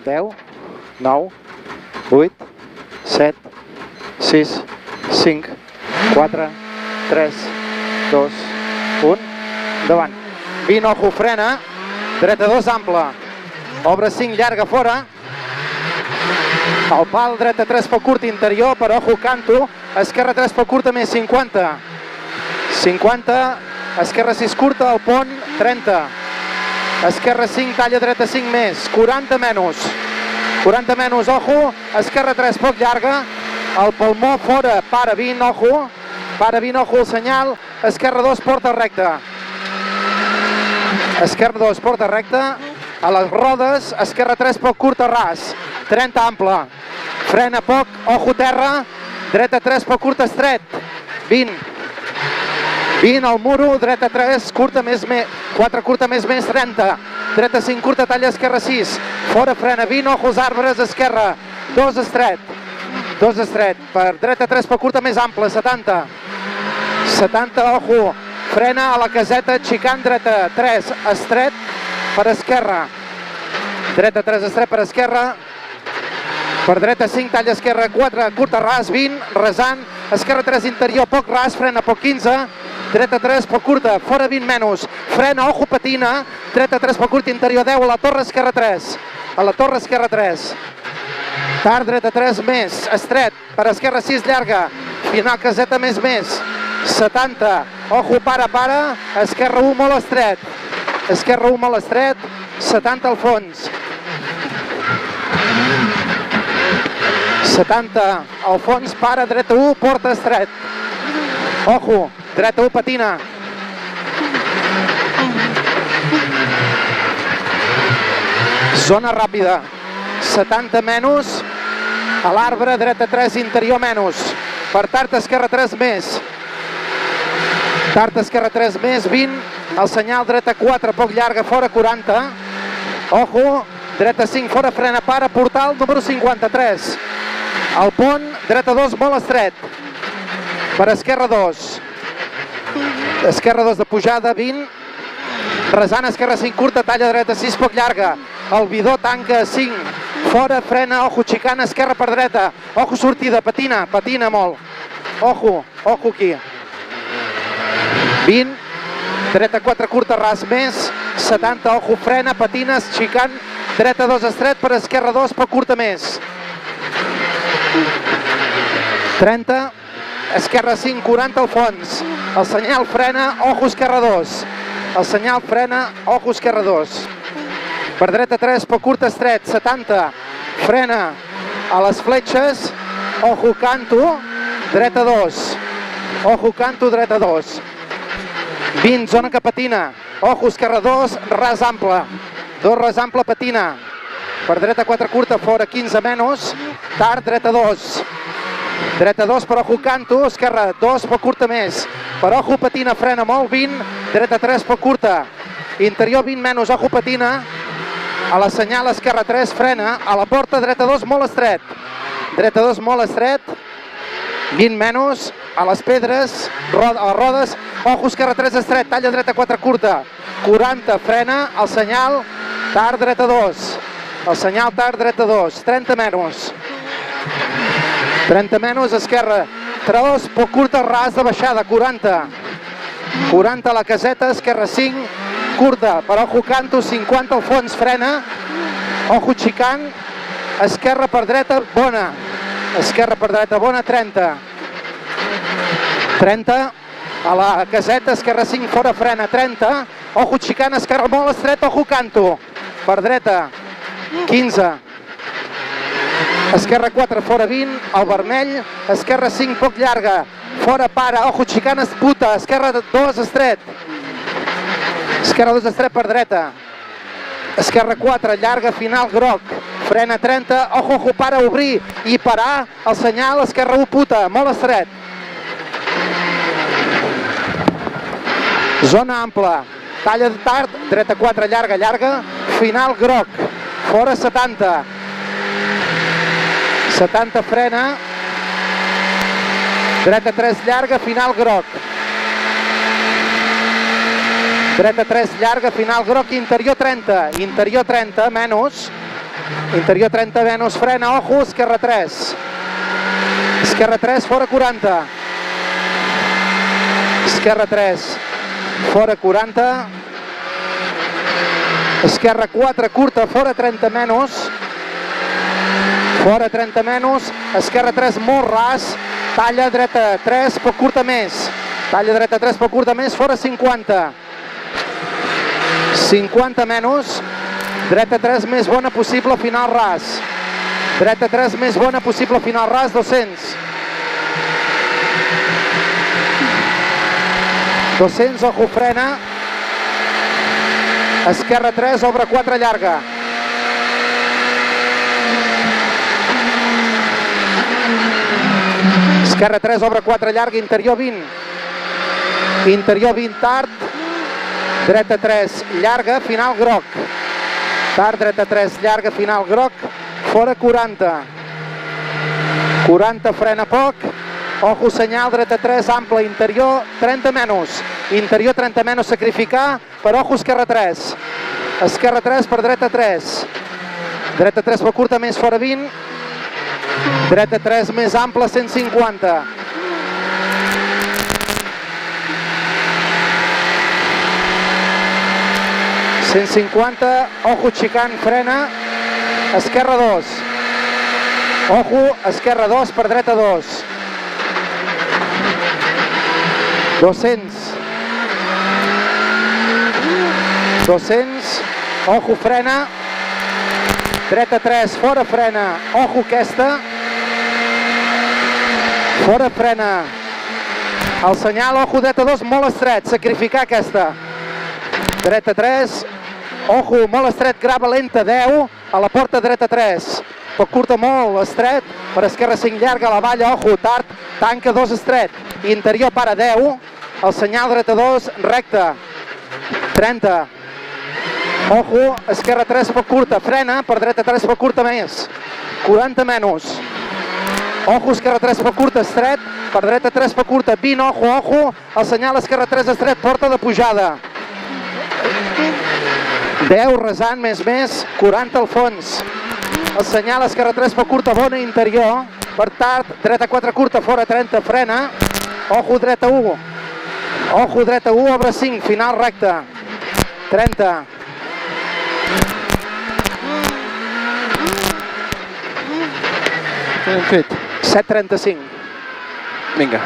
10, 9, 8, 7, 6, 5, 4, 3, 2, 1, endavant. 20, ojo, frena, dreta 2, ample, obre 5, llarga, fora, el pal, dreta 3, poc curt, interior, per ojo, canto, esquerra 3, poc curta, més 50, 50, esquerra 6, curta, al pont, 30, esquerra 5, talla dreta 5 més, 40 menys, 40 menys, ojo, esquerra 3, poc llarga, el palmó fora, para 20, ojo, el senyal, esquerra 2, porta recta, esquerra 2, porta recta, a les rodes, esquerra 3, poc curta, ras, 30, ample, frena poc, ojo, terra, dreta 3, poc curta, estret, 20, 20 al muro, dreta 3, curta més, 4 curta més, 30, dreta 5 curta, talla esquerra 6, fora frena 20, ojo als arbres, esquerra, 2 estret, per dreta 3 poc curta més ample, 70, 70, ojo, frena a la caseta, xicant, dreta 3 estret, per esquerra, dreta 3 estret per esquerra, per dreta 5, talla esquerra 4, curta ras, 20, rasant, esquerra 3 interior, poc ras, frena poc 15, dreta 3, poc curta, fora 20 menys, frena, ojo, patina, dreta 3, poc curta, interior 10, a la torre esquerra 3, tard, dreta 3, més, estret, per esquerra 6, llarga, final caseta, més, 70, ojo, para, esquerra 1, molt estret, 70 al fons, 70 al fons, para, dreta 1, porta estret, ojo, dreta 1, patina, zona ràpida, 70 menys, a l'arbre, dreta 3, interior menys, per tard, esquerra 3 més, 20, el senyal, dreta 4, poc llarga, fora 40, ojo, dreta 5, fora, frena, para, portal, número 53, al pont, dreta 2, molt estret, per esquerra 2, de pujada, 20, resant, esquerra 5, curta, talla dreta 6, poc llarga, el bidó tanca 5, fora, frena, ojo, xicant, esquerra per dreta, ojo, sortida, patina molt, ojo aquí, 20, dreta 4, curta, ras més, 70, ojo, frena, patines, xicant, dreta 2 estret, per esquerra 2, poc curta més, 30, esquerra 5, 40 al fons, el senyal frena, ojo, esquerra 2, per dreta 3, poc curta, estret, 70, frena, a les fletxes, ojo, canto, dreta 2, 20, zona que patina, ojo, esquerra 2, ras ample, 2 ras ample, patina, per dreta 4 curta, fora 15 menys, tard, dreta 2, per ojo, canto, esquerra 2, poc curta més, per ojo, patina, frena molt, 20, dreta 3, poc curta, interior 20 menys, ojo, patina, a la senyal, esquerra 3, frena, a la porta, dreta 2, molt estret, 20 menys, a les pedres, a les rodes, ojo, esquerra 3 estret, talla dreta 4 curta, 40, frena, el senyal, tard, dreta 2, 30 menys, esquerra 3, poc curta, ras de baixada, 40 a la caseta, esquerra 5, curta, per ojo, canto, 50 al fons, frena, ojo, xicant, esquerra per dreta, bona, 30, a la caseta, esquerra 5, fora, frena, 30, ojo, xicant, esquerra molt estret, ojo, canto, per dreta, 15, esquerra 4, fora 20, al vermell, esquerra 5, poc llarga, fora, para, ojo, xicant, puta, esquerra 2, estret, per dreta, esquerra 4, llarga, final, groc, frena 30, ojo, para, obrir i parar, el senyal, esquerra 1, puta, molt estret, zona ampla, talla tard, dreta 4, llarga, final, groc, fora 70, frena, dreta 3, llarga, final, groc, dreta 3, llarga, final, groc, interior 30, menys, Interior 30 menys, frena, ojo, esquerra 3. Esquerra 3, fora 40. Esquerra 3, fora 40. Esquerra 4, curta, fora 30 menys. Fora 30 menys. Esquerra 3, molt ras. Talla dreta 3, poc curta més. Talla dreta 3, poc curta més, fora 50. 50 menys. Dreta 3 més bona possible, final ras. Dreta 3 més bona possible, final ras, 200. 200, ojo, frena. Esquerra 3, obre 4, llarga. Esquerra 3, obre 4, llarga, interior 20. Interior 20, tard. Dreta 3, llarga, final groc. Tard, dreta 3, llarga, final groc. Fora 40. 40, frena poc. Ojo, senyal, dreta 3, ample, interior 30 menys. Interior 30 menys, sacrificar per ojo, esquerra 3. Esquerra 3 per dreta 3. Dreta 3 per curta, més fora 20. Dreta 3 més ample, 150. Ojo, xicant, frena. Esquerra 2. Ojo, esquerra 2 per dreta 2. 200. 200. Ojo, frena. Dreta 3, fora frena. Ojo, aquesta. Fora frena. El senyal, ojo, dreta 2, molt estret. Sacrificar aquesta. Dreta 3. Ojo, molt estret, grava lenta, 10. A la porta dreta 3. Poc curta, molt estret. Per esquerra 5, llarga, a la valla, ojo, tard. Tanca 2, estret. Interior, para, 10. El senyal, dreta 2, recta. 30. Ojo, esquerra 3, poc curta. Frena, per dreta 3, poc curta més. 40 menys. Ojo, esquerra 3, poc curta, estret. Per dreta 3, poc curta. 20, ojo, ojo. El senyal, esquerra 3, estret, porta de pujada. 10, resant, més, 40 al fons. El senyal, esquerra 3, poc curta, bona, interior. Per tard, dreta 4, curta, fora 30, frena. Ojo, dreta 1. Ojo, dreta 1, obre 5, final recta. 30. Què hem fet? 7.35. Vinga.